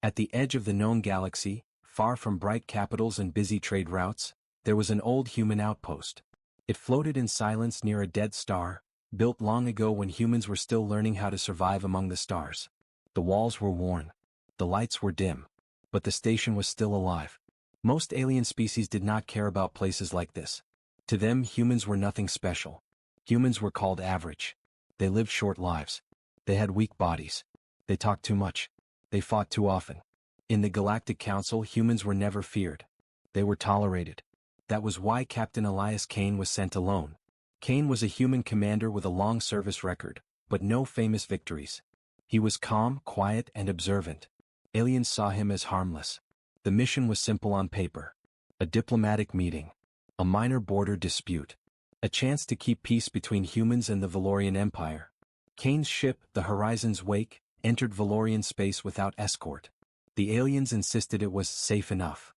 At the edge of the known galaxy, far from bright capitals and busy trade routes, there was an old human outpost. It floated in silence near a dead star, built long ago when humans were still learning how to survive among the stars. The walls were worn. The lights were dim. But the station was still alive. Most alien species did not care about places like this. To them, humans were nothing special. Humans were called average. They lived short lives. They had weak bodies. They talked too much. They fought too often. In the Galactic Council, humans were never feared. They were tolerated. That was why Captain Elias Kane was sent alone. Kane was a human commander with a long service record, but no famous victories. He was calm, quiet, and observant. Aliens saw him as harmless. The mission was simple on paper. A diplomatic meeting. A minor border dispute. A chance to keep peace between humans and the Valorian Empire. Kane's ship, the Horizon's Wake, entered Valorian space without escort. The aliens insisted it was safe enough.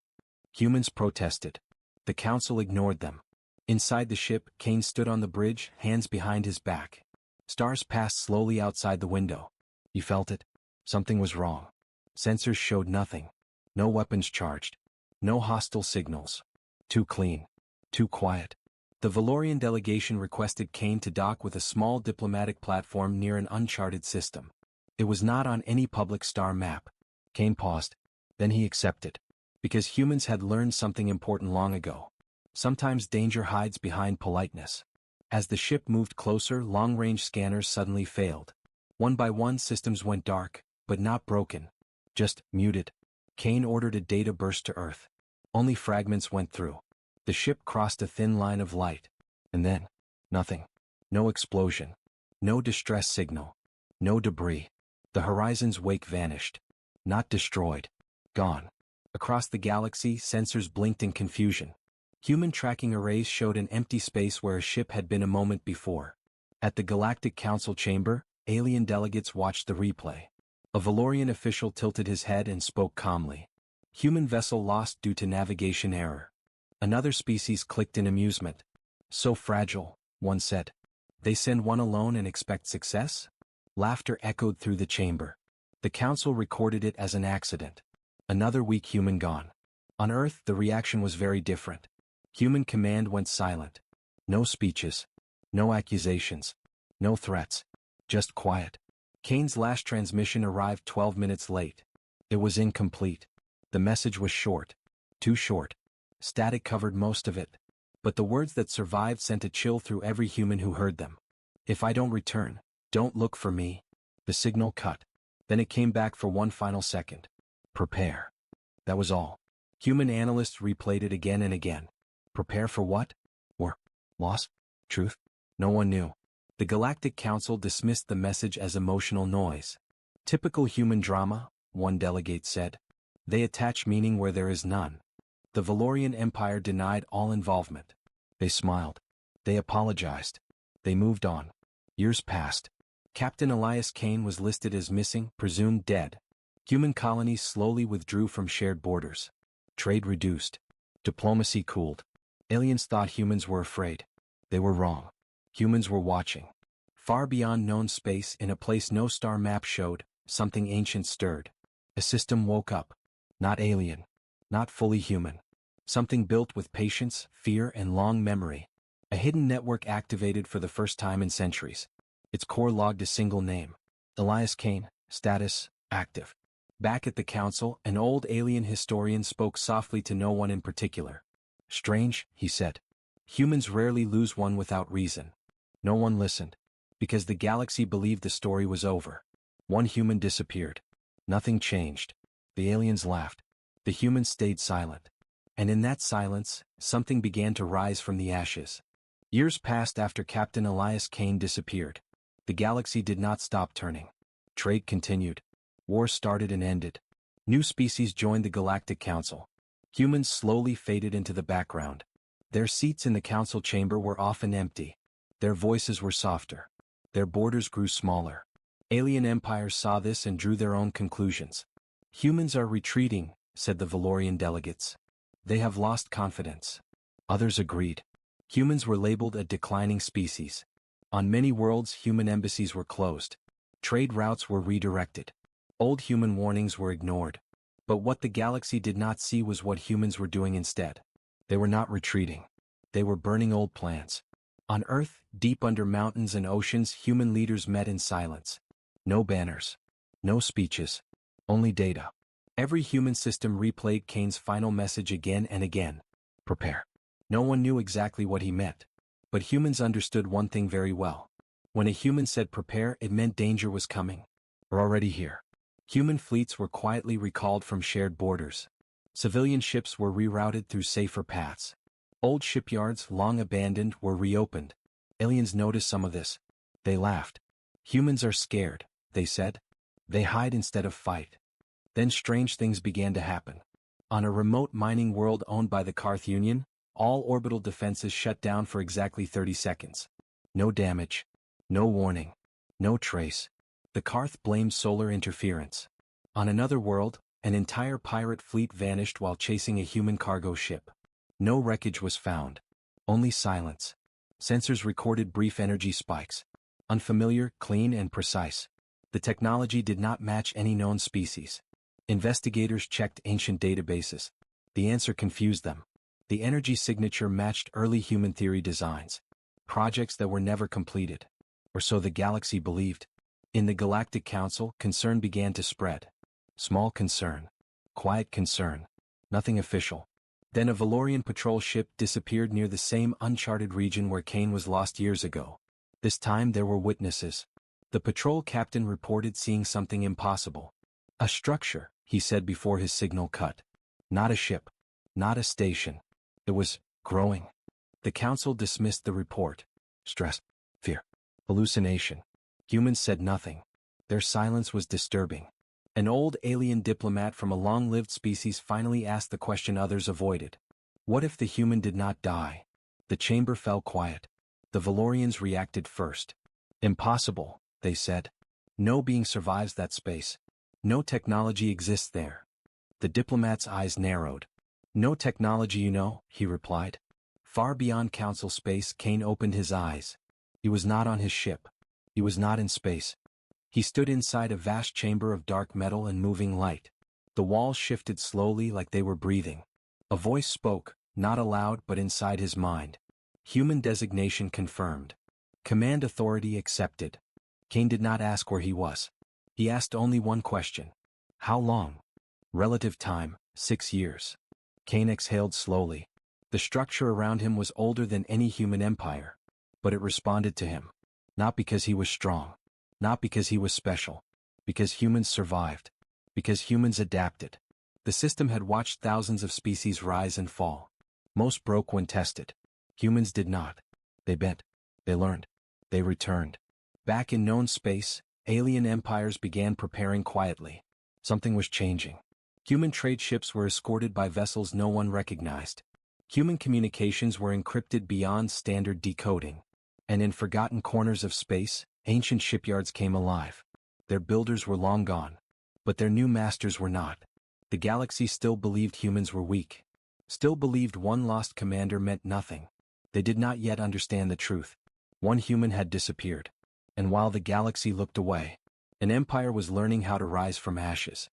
Humans protested. The council ignored them. Inside the ship, Kane stood on the bridge, hands behind his back. Stars passed slowly outside the window. He felt it. Something was wrong. Sensors showed nothing. No weapons charged. No hostile signals. Too clean. Too quiet. The Valorian delegation requested Kane to dock with a small diplomatic platform near an uncharted system. It was not on any public star map. Kane paused. Then he accepted. Because humans had learned something important long ago. Sometimes danger hides behind politeness. As the ship moved closer, long-range scanners suddenly failed. One by one, systems went dark, but not broken. Just muted. Kane ordered a data burst to Earth. Only fragments went through. The ship crossed a thin line of light. And then, nothing. No explosion. No distress signal. No debris. The Horizon's Wake vanished. Not destroyed. Gone. Across the galaxy, sensors blinked in confusion. Human tracking arrays showed an empty space where a ship had been a moment before. At the Galactic Council chamber, alien delegates watched the replay. A Valorian official tilted his head and spoke calmly. Human vessel lost due to navigation error. Another species clicked in amusement. So fragile, one said. They send one alone and expect success? Laughter echoed through the chamber. The council recorded it as an accident. Another weak human gone. On Earth, the reaction was very different. Human command went silent. No speeches. No accusations. No threats. Just quiet. Kane's last transmission arrived 12 minutes late. It was incomplete. The message was short. Too short. Static covered most of it. But the words that survived sent a chill through every human who heard them. If I don't return, don't look for me. The signal cut. Then it came back for one final second. Prepare. That was all. Human analysts replayed it again and again. Prepare for what? War? Loss? Truth? No one knew. The Galactic Council dismissed the message as emotional noise. Typical human drama, one delegate said. They attach meaning where there is none. The Valorian Empire denied all involvement. They smiled. They apologized. They moved on. Years passed. Captain Elias Kane was listed as missing, presumed dead. Human colonies slowly withdrew from shared borders. Trade reduced. Diplomacy cooled. Aliens thought humans were afraid. They were wrong. Humans were watching. Far beyond known space, in a place no star map showed, something ancient stirred. A system woke up. Not alien. Not fully human. Something built with patience, fear, and long memory. A hidden network activated for the first time in centuries. Its core logged a single name. Elias Kane, status, active. Back at the council, an old alien historian spoke softly to no one in particular. Strange, he said. Humans rarely lose one without reason. No one listened. Because the galaxy believed the story was over. One human disappeared. Nothing changed. The aliens laughed. The humans stayed silent. And in that silence, something began to rise from the ashes. Years passed after Captain Elias Kane disappeared. The galaxy did not stop turning. Trade continued. War started and ended. New species joined the Galactic Council. Humans slowly faded into the background. Their seats in the council chamber were often empty. Their voices were softer. Their borders grew smaller. Alien empires saw this and drew their own conclusions. Humans are retreating, said the Valorian delegates. They have lost confidence. Others agreed. Humans were labeled a declining species. On many worlds, human embassies were closed. Trade routes were redirected. Old human warnings were ignored. But what the galaxy did not see was what humans were doing instead. They were not retreating. They were burning old plans. On Earth, deep under mountains and oceans, human leaders met in silence. No banners. No speeches. Only data. Every human system replayed Kane's final message again and again. Prepare. No one knew exactly what he meant. But humans understood one thing very well. When a human said prepare, it meant danger was coming. We're already here. Human fleets were quietly recalled from shared borders. Civilian ships were rerouted through safer paths. Old shipyards, long abandoned, were reopened. Aliens noticed some of this. They laughed. Humans are scared, they said. They hide instead of fight. Then strange things began to happen. On a remote mining world owned by the Karth Union, all orbital defenses shut down for exactly 30 seconds. No damage. No warning. No trace. The Karth blamed solar interference. On another world, an entire pirate fleet vanished while chasing a human cargo ship. No wreckage was found. Only silence. Sensors recorded brief energy spikes. Unfamiliar, clean, and precise. The technology did not match any known species. Investigators checked ancient databases. The answer confused them. The energy signature matched early human theory designs. Projects that were never completed. Or so the galaxy believed. In the Galactic Council, concern began to spread. Small concern. Quiet concern. Nothing official. Then a Valorian patrol ship disappeared near the same uncharted region where Kane was lost years ago. This time there were witnesses. The patrol captain reported seeing something impossible. A structure, he said before his signal cut. Not a ship. Not a station. It was growing. The council dismissed the report. Stress. Fear. Hallucination. Humans said nothing. Their silence was disturbing. An old alien diplomat from a long-lived species finally asked the question others avoided. What if the human did not die? The chamber fell quiet. The Valorians reacted first. Impossible, they said. No being survives that space. No technology exists there. The diplomat's eyes narrowed. No technology, you know, he replied. Far beyond council space, Kane opened his eyes. He was not on his ship. He was not in space. He stood inside a vast chamber of dark metal and moving light. The walls shifted slowly like they were breathing. A voice spoke, not aloud but inside his mind. Human designation confirmed. Command authority accepted. Kane did not ask where he was. He asked only one question. How long? Relative time, 6 years. Kane exhaled slowly. The structure around him was older than any human empire. But it responded to him. Not because he was strong. Not because he was special. Because humans survived. Because humans adapted. The system had watched thousands of species rise and fall. Most broke when tested. Humans did not. They bent. They learned. They returned. Back in known space, alien empires began preparing quietly. Something was changing. Human trade ships were escorted by vessels no one recognized. Human communications were encrypted beyond standard decoding. And in forgotten corners of space, ancient shipyards came alive. Their builders were long gone. But their new masters were not. The galaxy still believed humans were weak. Still believed one lost commander meant nothing. They did not yet understand the truth. One human had disappeared. And while the galaxy looked away, an empire was learning how to rise from ashes.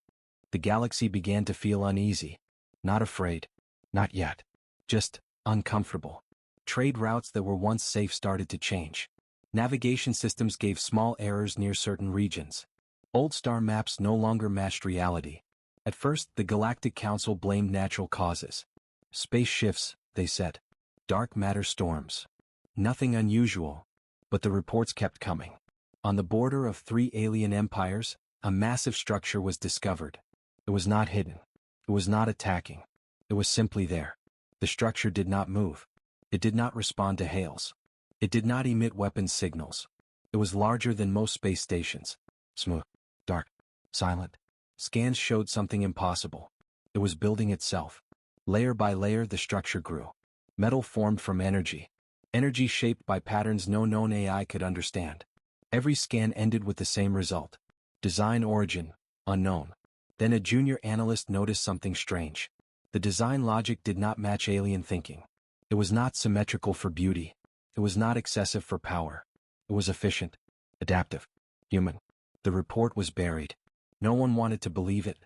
The galaxy began to feel uneasy. Not afraid. Not yet. Just uncomfortable. Trade routes that were once safe started to change. Navigation systems gave small errors near certain regions. Old star maps no longer matched reality. At first, the Galactic Council blamed natural causes. Space shifts, they said. Dark matter storms. Nothing unusual. But the reports kept coming. On the border of 3 alien empires, a massive structure was discovered. It was not hidden. It was not attacking. It was simply there. The structure did not move. It did not respond to hails. It did not emit weapons signals. It was larger than most space stations. Smooth, dark, silent. Scans showed something impossible. It was building itself. Layer by layer the structure grew. Metal formed from energy. Energy shaped by patterns no known AI could understand. Every scan ended with the same result. Design origin, unknown. Then a junior analyst noticed something strange. The design logic did not match alien thinking. It was not symmetrical for beauty. It was not excessive for power. It was efficient, adaptive, human. The report was buried. No one wanted to believe it.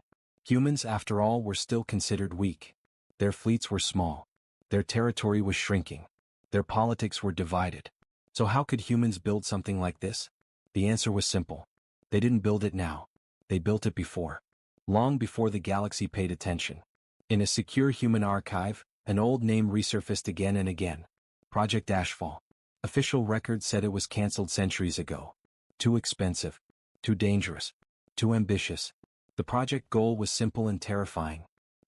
Humans, after all, were still considered weak. Their fleets were small. Their territory was shrinking. Their politics were divided. So how could humans build something like this? The answer was simple. They didn't build it now. They built it before. Long before the galaxy paid attention. In a secure human archive, an old name resurfaced again and again. Project Ashfall. Official records said it was cancelled centuries ago. Too expensive. Too dangerous. Too ambitious. The project goal was simple and terrifying.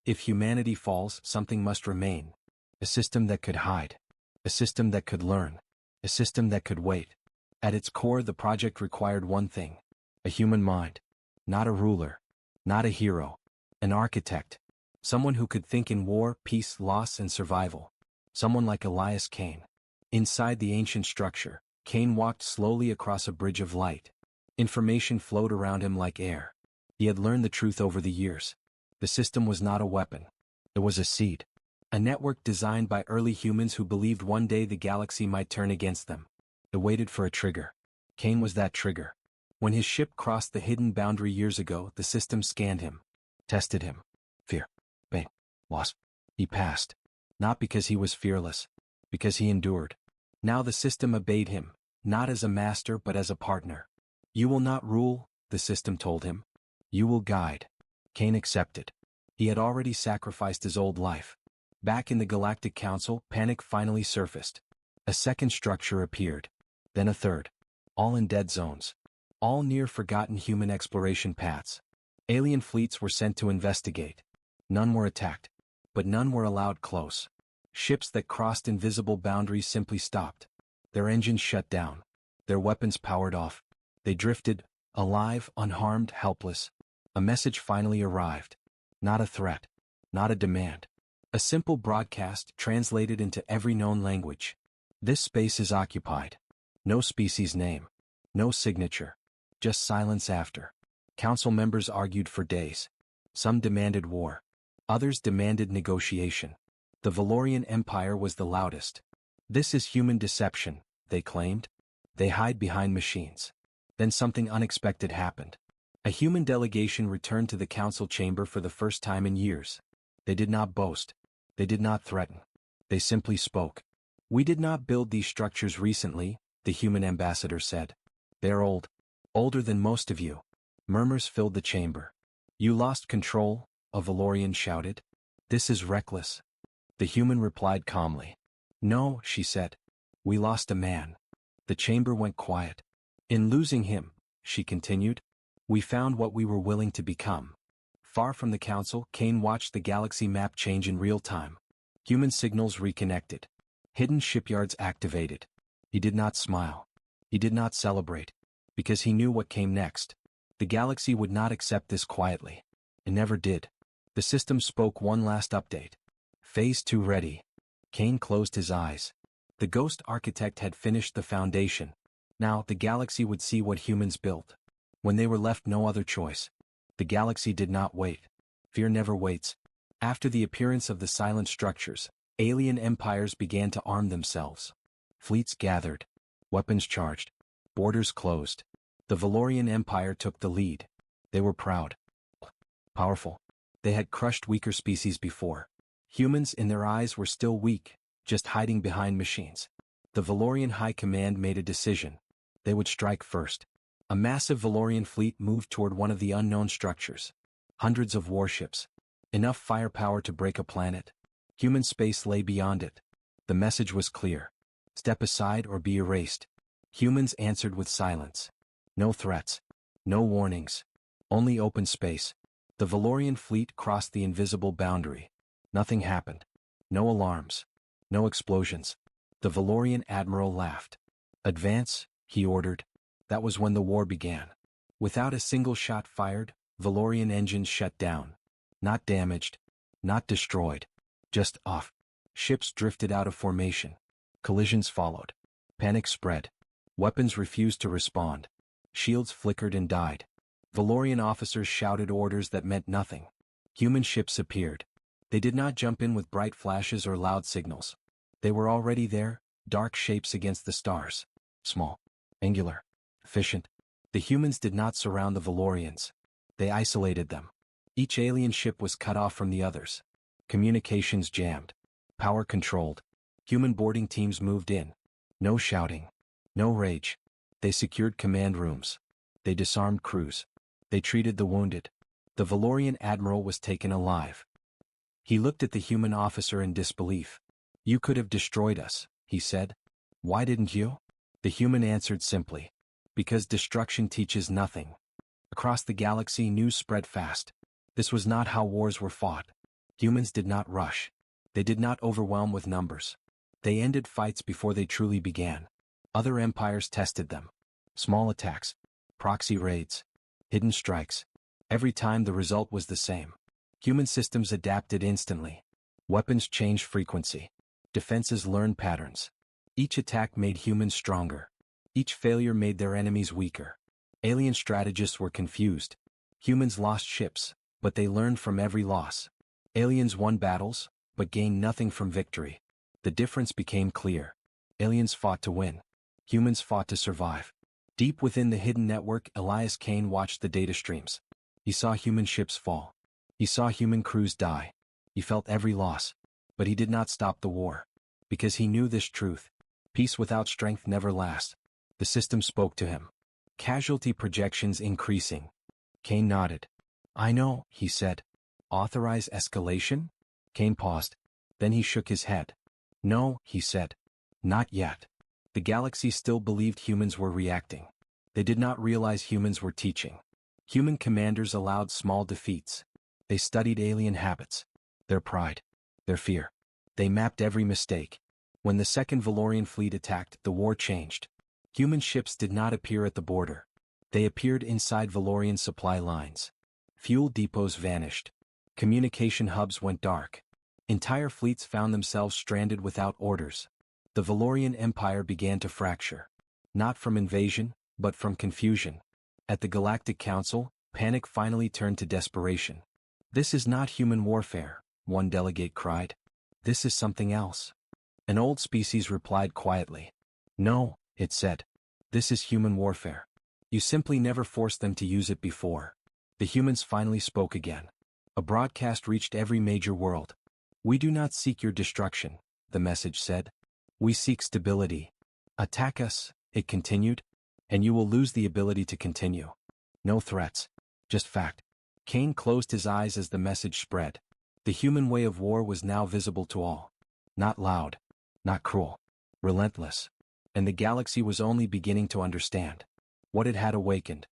If humanity falls, something must remain. A system that could hide. A system that could learn. A system that could wait. At its core, the project required one thing. A human mind. Not a ruler. Not a hero. An architect. Someone who could think in war, peace, loss, and survival. Someone like Elias Kane. Inside the ancient structure, Kane walked slowly across a bridge of light. Information flowed around him like air. He had learned the truth over the years. The system was not a weapon. It was a seed. A network designed by early humans who believed one day the galaxy might turn against them. It waited for a trigger. Kane was that trigger. When his ship crossed the hidden boundary years ago, the system scanned him. Tested him. Fear. Pain. Loss. He passed. Not because he was fearless. Because he endured. Now the system obeyed him, not as a master but as a partner. You will not rule, the system told him. You will guide. Kane accepted. He had already sacrificed his old life. Back in the Galactic Council, panic finally surfaced. A second structure appeared. Then a third. All in dead zones. All near forgotten human exploration paths. Alien fleets were sent to investigate. None were attacked. But none were allowed close. Ships that crossed invisible boundaries simply stopped. Their engines shut down. Their weapons powered off. They drifted, alive, unharmed, helpless. A message finally arrived. Not a threat. Not a demand. A simple broadcast translated into every known language. This space is occupied. No species name. No signature. Just silence after. Council members argued for days. Some demanded war. Others demanded negotiation. The Valorian Empire was the loudest. This is human deception, they claimed. They hide behind machines. Then something unexpected happened. A human delegation returned to the council chamber for the first time in years. They did not boast. They did not threaten. They simply spoke. We did not build these structures recently, the human ambassador said. They're old. Older than most of you. Murmurs filled the chamber. You lost control, a Valorian shouted. This is reckless. The human replied calmly. No, she said. We lost a man. The chamber went quiet. In losing him, she continued, we found what we were willing to become. Far from the council, Kane watched the galaxy map change in real time. Human signals reconnected. Hidden shipyards activated. He did not smile. He did not celebrate. Because he knew what came next. The galaxy would not accept this quietly. It never did. The system spoke one last update. Phase 2 ready. Kane closed his eyes. The ghost architect had finished the foundation. Now the galaxy would see what humans built. When they were left no other choice. The galaxy did not wait. Fear never waits. After the appearance of the silent structures, alien empires began to arm themselves. Fleets gathered. Weapons charged. Borders closed. The Valorian Empire took the lead. They were proud. Powerful. They had crushed weaker species before. Humans in their eyes were still weak, just hiding behind machines. The Valorian High Command made a decision. They would strike first. A massive Valorian fleet moved toward one of the unknown structures. Hundreds of warships. Enough firepower to break a planet. Human space lay beyond it. The message was clear. Step aside or be erased. Humans answered with silence. No threats. No warnings. Only open space. The Valorian fleet crossed the invisible boundary. Nothing happened. No alarms. No explosions. The Valorian admiral laughed. Advance, he ordered. That was when the war began. Without a single shot fired, Valorian engines shut down. Not damaged. Not destroyed. Just off. Ships drifted out of formation. Collisions followed. Panic spread. Weapons refused to respond. Shields flickered and died. Valorian officers shouted orders that meant nothing. Human ships appeared. They did not jump in with bright flashes or loud signals. They were already there, dark shapes against the stars. Small. Angular. Efficient. The humans did not surround the Valorians. They isolated them. Each alien ship was cut off from the others. Communications jammed. Power controlled. Human boarding teams moved in. No shouting. No rage. They secured command rooms. They disarmed crews. They treated the wounded. The Valorian admiral was taken alive. He looked at the human officer in disbelief. "You could have destroyed us," he said. "Why didn't you?" The human answered simply. "Because destruction teaches nothing." Across the galaxy, news spread fast. This was not how wars were fought. Humans did not rush. They did not overwhelm with numbers. They ended fights before they truly began. Other empires tested them. Small attacks, proxy raids, hidden strikes. Every time the result was the same. Human systems adapted instantly. Weapons changed frequency. Defenses learned patterns. Each attack made humans stronger. Each failure made their enemies weaker. Alien strategists were confused. Humans lost ships, but they learned from every loss. Aliens won battles, but gained nothing from victory. The difference became clear. Aliens fought to win. Humans fought to survive. Deep within the hidden network, Elias Kane watched the data streams. He saw human ships fall. He saw human crews die. He felt every loss. But he did not stop the war. Because he knew this truth. Peace without strength never lasts. The system spoke to him. Casualty projections increasing. Kane nodded. "I know," he said. "Authorize escalation?" Kane paused. Then he shook his head. "No," he said. "Not yet." The galaxy still believed humans were reacting. They did not realize humans were teaching. Human commanders allowed small defeats. They studied alien habits. Their pride. Their fear. They mapped every mistake. When the second Valorian fleet attacked, the war changed. Human ships did not appear at the border. They appeared inside Valorian supply lines. Fuel depots vanished. Communication hubs went dark. Entire fleets found themselves stranded without orders. The Valorian Empire began to fracture. Not from invasion, but from confusion. At the Galactic Council, panic finally turned to desperation. "This is not human warfare," one delegate cried. "This is something else." An old species replied quietly. "No," it said. "This is human warfare. You simply never forced them to use it before." The humans finally spoke again. A broadcast reached every major world. "We do not seek your destruction," the message said. "We seek stability. Attack us," it continued, "and you will lose the ability to continue." No threats. Just fact. Kane closed his eyes as the message spread. The human way of war was now visible to all. Not loud. Not cruel. Relentless. And the galaxy was only beginning to understand. What it had awakened.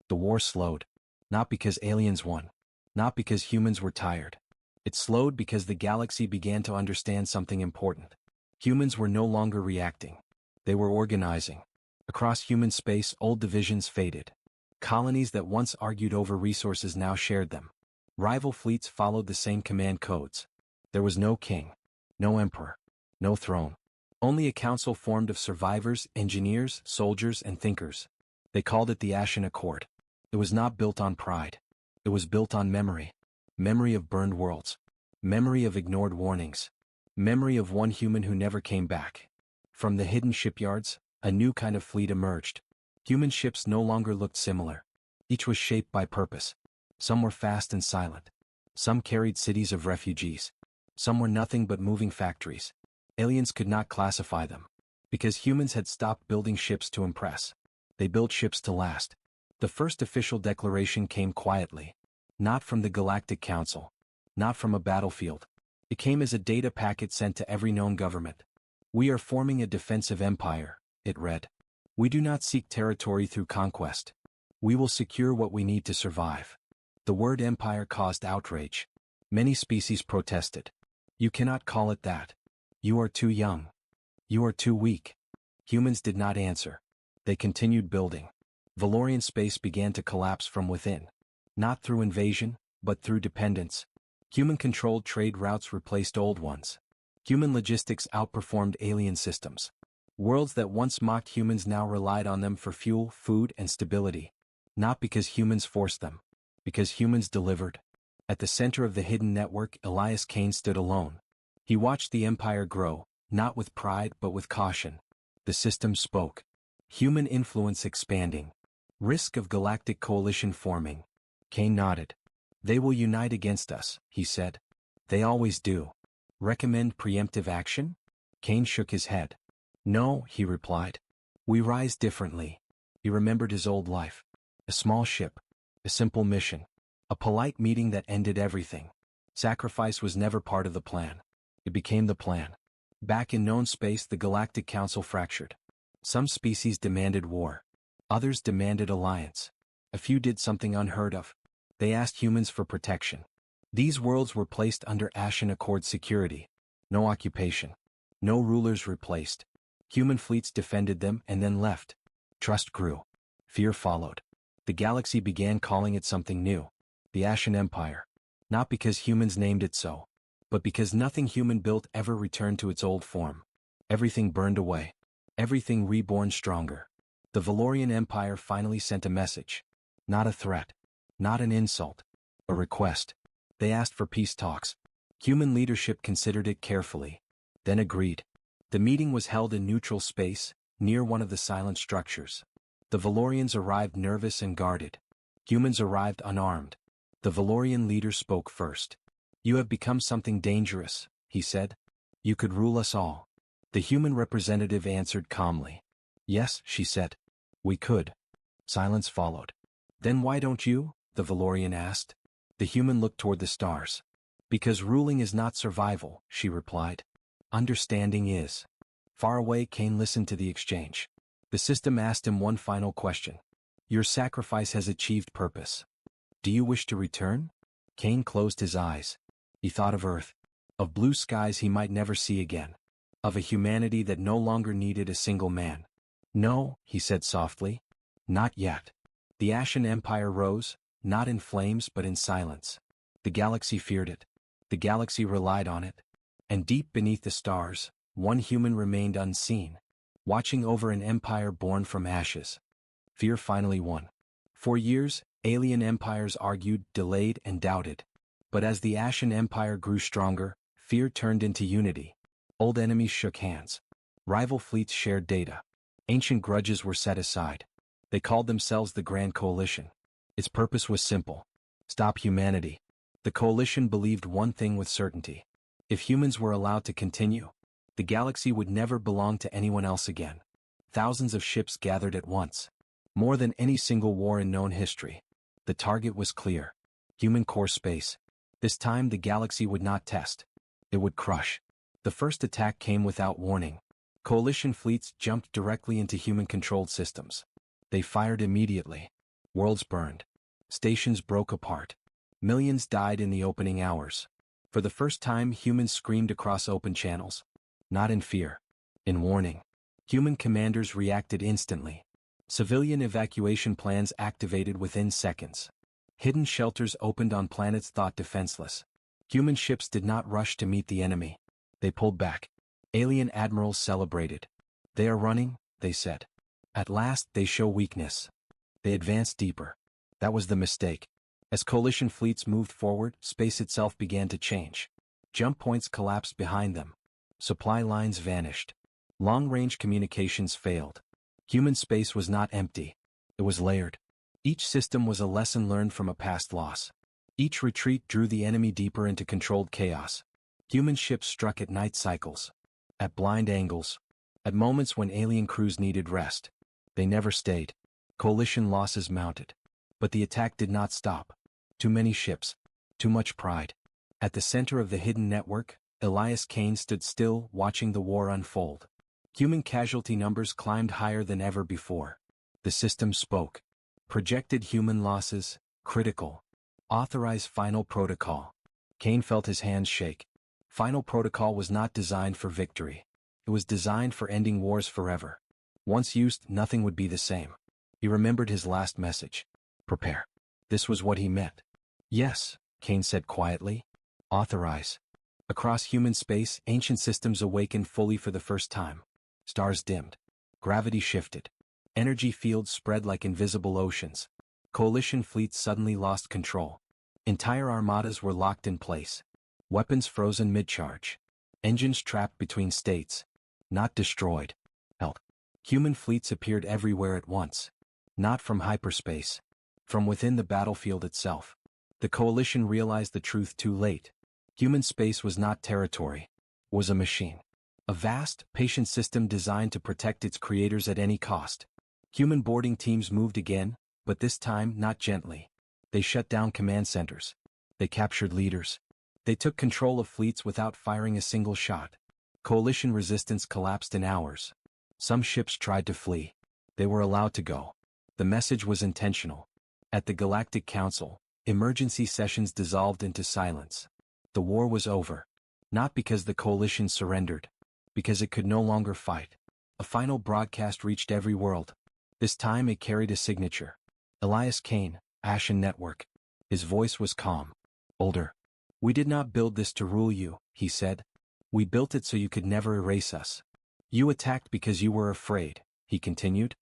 The war slowed. Not because aliens won. Not because humans were tired. It slowed because the galaxy began to understand something important. Humans were no longer reacting. They were organizing. Across human space, old divisions faded. Colonies that once argued over resources now shared them. Rival fleets followed the same command codes. There was no king. No emperor. No throne. Only a council formed of survivors, engineers, soldiers, and thinkers. They called it the Ashen Accord. It was not built on pride. It was built on memory. Memory of burned worlds. Memory of ignored warnings. Memory of one human who never came back. From the hidden shipyards, a new kind of fleet emerged. Human ships no longer looked similar. Each was shaped by purpose. Some were fast and silent. Some carried cities of refugees. Some were nothing but moving factories. Aliens could not classify them. Because humans had stopped building ships to impress. They built ships to last. The first official declaration came quietly. Not from the Galactic Council. Not from a battlefield. It came as a data packet sent to every known government. "We are forming a defensive empire," it read. "We do not seek territory through conquest. We will secure what we need to survive." The word empire caused outrage. Many species protested. "You cannot call it that. You are too young. You are too weak." Humans did not answer. They continued building. Valorian space began to collapse from within. Not through invasion, but through dependence. Human-controlled trade routes replaced old ones. Human logistics outperformed alien systems. Worlds that once mocked humans now relied on them for fuel, food, and stability. Not because humans forced them. Because humans delivered. At the center of the hidden network, Elias Kane stood alone. He watched the empire grow, not with pride but with caution. The system spoke. Human influence expanding. Risk of galactic coalition forming. Kane nodded. They will unite against us, he said. They always do. Recommend preemptive action? Kane shook his head. No, he replied. We rise differently. He remembered his old life. A small ship. A simple mission. A polite meeting that ended everything. Sacrifice was never part of the plan. It became the plan. Back in known space, the Galactic Council fractured. Some species demanded war. Others demanded alliance. A few did something unheard of. They asked humans for protection. These worlds were placed under Ashen Accord security. No occupation. No rulers replaced. Human fleets defended them and then left. Trust grew. Fear followed. The galaxy began calling it something new. The Ashen Empire. Not because humans named it so, but because nothing human built ever returned to its old form. Everything burned away. Everything reborn stronger. The Valorian Empire finally sent a message. Not a threat. Not an insult. A request. They asked for peace talks. Human leadership considered it carefully. Then agreed. The meeting was held in neutral space, near one of the silent structures. The Valorians arrived nervous and guarded. Humans arrived unarmed. The Valorian leader spoke first. You have become something dangerous, he said. You could rule us all. The human representative answered calmly. Yes, she said. We could. Silence followed. Then why don't you? The Valorian asked. The human looked toward the stars. Because ruling is not survival, she replied. Understanding is. Far away, Kane listened to the exchange. The system asked him one final question. Your sacrifice has achieved purpose. Do you wish to return? Kane closed his eyes. He thought of Earth. Of blue skies he might never see again. Of a humanity that no longer needed a single man. No, he said softly. Not yet. The Ashen Empire rose, not in flames but in silence. The galaxy feared it. The galaxy relied on it. And deep beneath the stars, one human remained unseen, watching over an empire born from ashes. Fear finally won. For years, alien empires argued, delayed, and doubted. But as the Ashen Empire grew stronger, fear turned into unity. Old enemies shook hands. Rival fleets shared data. Ancient grudges were set aside. They called themselves the Grand Coalition. Its purpose was simple. Stop humanity. The coalition believed one thing with certainty. If humans were allowed to continue, the galaxy would never belong to anyone else again. Thousands of ships gathered at once. More than any single war in known history. The target was clear. Human core space. This time the galaxy would not test. It would crush. The first attack came without warning. Coalition fleets jumped directly into human-controlled systems. They fired immediately. Worlds burned. Stations broke apart. Millions died in the opening hours. For the first time, humans screamed across open channels. Not in fear. In warning. Human commanders reacted instantly. Civilian evacuation plans activated within seconds. Hidden shelters opened on planets thought defenseless. Human ships did not rush to meet the enemy. They pulled back. Alien admirals celebrated. They are running, they said. At last, they show weakness. They advanced deeper. That was the mistake. As coalition fleets moved forward, space itself began to change. Jump points collapsed behind them. Supply lines vanished. Long-range communications failed. Human space was not empty. It was layered. Each system was a lesson learned from a past loss. Each retreat drew the enemy deeper into controlled chaos. Human ships struck at night cycles. At blind angles. At moments when alien crews needed rest. They never stayed. Coalition losses mounted. But the attack did not stop. Too many ships. Too much pride. At the center of the hidden network, Elias Kane stood still, watching the war unfold. Human casualty numbers climbed higher than ever before. The system spoke. Projected human losses, critical. Authorize final protocol. Kane felt his hands shake. Final protocol was not designed for victory. It was designed for ending wars forever. Once used, nothing would be the same. He remembered his last message. Prepare. This was what he meant. Yes, Kane said quietly. Authorize. Across human space, ancient systems awakened fully for the first time. Stars dimmed. Gravity shifted. Energy fields spread like invisible oceans. Coalition fleets suddenly lost control. Entire armadas were locked in place. Weapons frozen mid-charge. Engines trapped between states. Not destroyed. Held. Human fleets appeared everywhere at once. Not from hyperspace. From within the battlefield itself. The coalition realized the truth too late. Human space was not territory, was a machine. A vast, patient system designed to protect its creators at any cost. Human boarding teams moved again, but this time not gently. They shut down command centers. They captured leaders. They took control of fleets without firing a single shot. Coalition resistance collapsed in hours. Some ships tried to flee. They were allowed to go. The message was intentional. At the Galactic Council, emergency sessions dissolved into silence. The war was over. Not because the coalition surrendered. Because it could no longer fight. A final broadcast reached every world. This time it carried a signature. Elias Kane, Ashen Network. His voice was calm. Older. We did not build this to rule you, he said. We built it so you could never erase us. You attacked because you were afraid, he continued.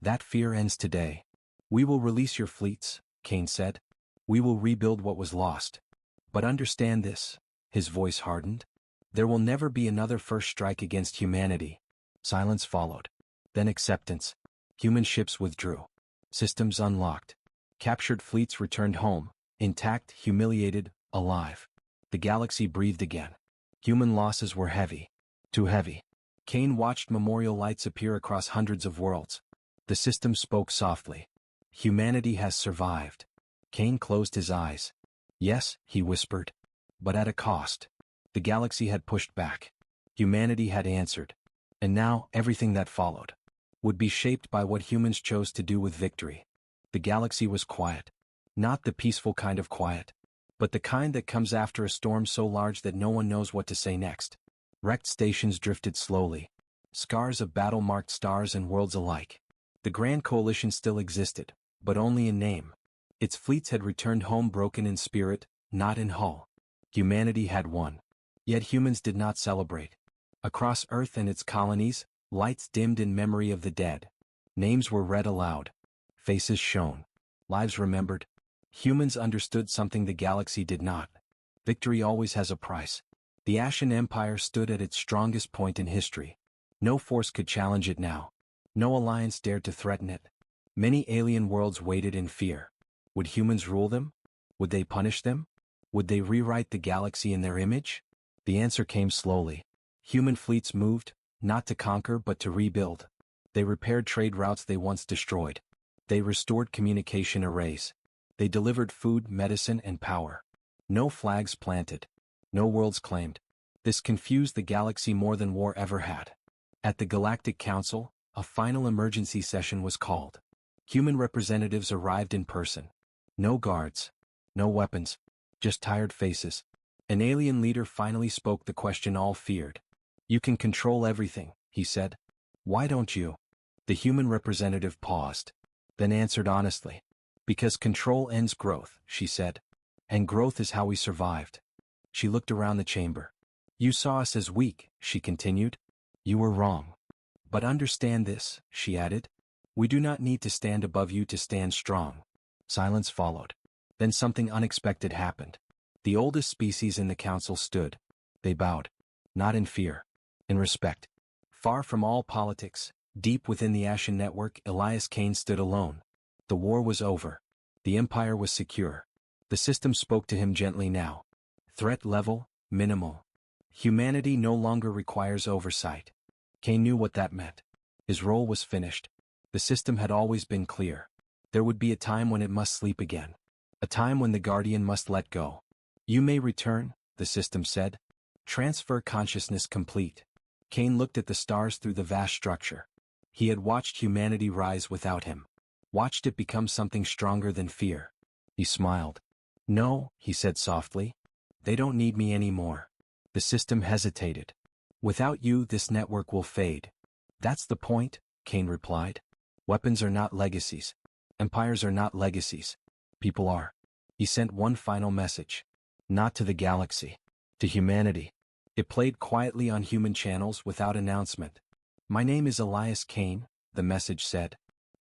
That fear ends today. We will release your fleets, Kane said. We will rebuild what was lost. But understand this, his voice hardened. There will never be another first strike against humanity. Silence followed. Then acceptance. Human ships withdrew. Systems unlocked. Captured fleets returned home, intact, humiliated, alive. The galaxy breathed again. Human losses were heavy. Too heavy. Kane watched memorial lights appear across hundreds of worlds. The system spoke softly. Humanity has survived. Kane closed his eyes. Yes, he whispered. But at a cost. The galaxy had pushed back. Humanity had answered. And now, everything that followed would be shaped by what humans chose to do with victory. The galaxy was quiet. Not the peaceful kind of quiet, but the kind that comes after a storm so large that no one knows what to say next. Wrecked stations drifted slowly. Scars of battle marked stars and worlds alike. The Grand Coalition still existed, but only in name. Its fleets had returned home broken in spirit, not in hull. Humanity had won. Yet humans did not celebrate. Across Earth and its colonies, lights dimmed in memory of the dead. Names were read aloud. Faces shone. Lives remembered. Humans understood something the galaxy did not. Victory always has a price. The Ashen Empire stood at its strongest point in history. No force could challenge it now. No alliance dared to threaten it. Many alien worlds waited in fear. Would humans rule them? Would they punish them? Would they rewrite the galaxy in their image? The answer came slowly. Human fleets moved, not to conquer but to rebuild. They repaired trade routes they once destroyed. They restored communication arrays. They delivered food, medicine, and power. No flags planted. No worlds claimed. This confused the galaxy more than war ever had. At the Galactic Council, a final emergency session was called. Human representatives arrived in person. No guards. No weapons. Just tired faces. An alien leader finally spoke the question all feared. You can control everything, he said. Why don't you? The human representative paused, then answered honestly. Because control ends growth, she said. And growth is how we survived. She looked around the chamber. You saw us as weak, she continued. You were wrong. But understand this, she added. We do not need to stand above you to stand strong. Silence followed. Then something unexpected happened. The oldest species in the council stood. They bowed. Not in fear. In respect. Far from all politics, deep within the Ashen Network, Elias Kane stood alone. The war was over. The Empire was secure. The system spoke to him gently now. Threat level, minimal. Humanity no longer requires oversight. Kane knew what that meant. His role was finished. The system had always been clear. There would be a time when it must sleep again. A time when the Guardian must let go. You may return, the system said. Transfer consciousness complete. Kane looked at the stars through the vast structure. He had watched humanity rise without him. Watched it become something stronger than fear. He smiled. No, he said softly. They don't need me anymore. The system hesitated. Without you, this network will fade. That's the point, Kane replied. Weapons are not legacies. Empires are not legacies. People are. He sent one final message. Not to the galaxy. To humanity. It played quietly on human channels without announcement. My name is Elias Kane, the message said.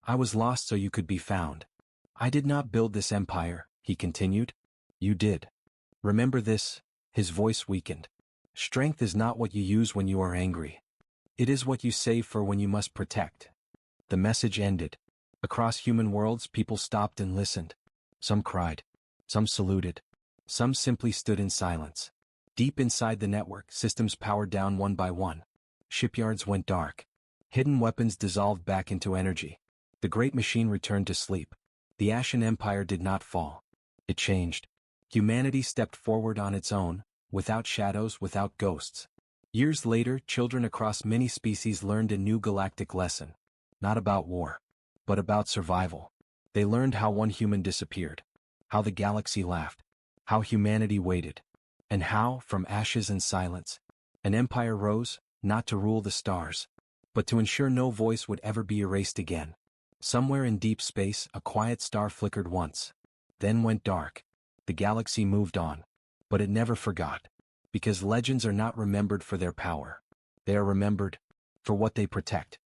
I was lost so you could be found. I did not build this empire, he continued. You did. Remember this, his voice weakened. Strength is not what you use when you are angry. It is what you save for when you must protect. The message ended. Across human worlds, people stopped and listened. Some cried. Some saluted. Some simply stood in silence. Deep inside the network, systems powered down one by one. Shipyards went dark. Hidden weapons dissolved back into energy. The great machine returned to sleep. The Ashen Empire did not fall. It changed. Humanity stepped forward on its own, without shadows, without ghosts. Years later, children across many species learned a new galactic lesson. Not about war, but about survival. They learned how one human disappeared, how the galaxy laughed, how humanity waited, and how, from ashes and silence, an empire rose, not to rule the stars, but to ensure no voice would ever be erased again. Somewhere in deep space, a quiet star flickered once, then went dark. The galaxy moved on, but it never forgot, because legends are not remembered for their power. They are remembered for what they protect.